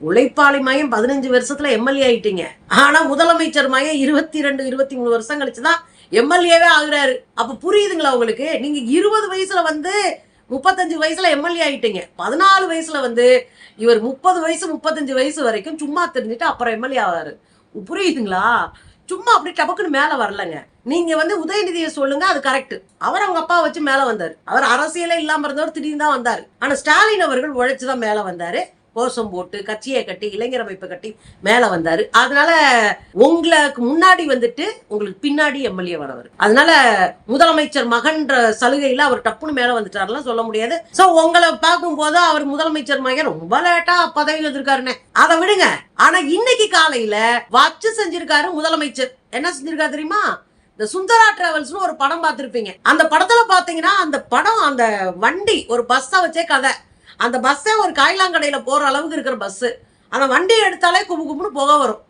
உழைப்பாளி மயம் 15 வருஷத்துல எம்எல்ஏ ஆயிட்டீங்க. ஆனா முதலமைச்சர் மயம் 22, 23 வருஷம் கழிச்சுதான் எம்எல்ஏவே ஆகுறாரு. அப்ப புரியுதுங்களா உங்களுக்கு? நீங்க 20 வயசுல 35 வயசுல எம்எல்ஏ ஆயிட்டீங்க. 14 வயசுல இவர் 30 வயசு 35 வயசு வரைக்கும் சும்மா தெரிஞ்சுட்டு அப்புறம் எம்எல்ஏ ஆவாரு. புரியுதுங்களா? சும்மா அப்படி டபக்குன்னு மேல வரலங்க. நீங்க உதயநிதியை சொல்லுங்க, அது கரெக்ட். அவர் அவங்க அப்பா வச்சு மேல வந்தாரு. அவர் அரசியலே இல்லாம இருந்தவர் திடீர்னு தான் வந்தாரு. ஆனா ஸ்டாலின் அவர்கள் உழைச்சுதான் மேல வந்தாரு. கோஷம் போட்டு கட்சியை கட்டி இளைஞர் அமைப்பை கட்டி மேல வந்தாரு. அதனால உங்களுக்கு முன்னாடி உங்களுக்கு பின்னாடி எம்எல்ஏ வரவர். அதனால முதலமைச்சர் மகன்ற சலுகையில அவர் டப்புன்னு மேல வந்துட்டாருலாம் சொல்ல முடியாது. சோ உங்களை பார்க்கும் போது அவர் முதலமைச்சர் மகன் ரொம்ப லேட்டா பதவி வந்திருக்காருன்னு அதை விடுங்க. ஆனா இன்னைக்கு காலையில வச்சு செஞ்சிருக்காரு முதலமைச்சர். என்ன செஞ்சிருக்காரு தெரியுமா? இந்த சுந்தரா டிராவல்ஸ்னு ஒரு படம் பார்த்திருப்பீங்க. அந்த படத்துல பாத்தீங்கன்னா அந்த படம் அந்த வண்டி ஒரு பஸ்ஸை வச்சே கதை. அந்த பஸ்ஸே ஒரு காய்லாங்கடையில போற அளவுக்கு இருக்கிற பஸ். அந்த வண்டியை எடுத்தாலே கும்பு கும்புன்னு புகை வரும்.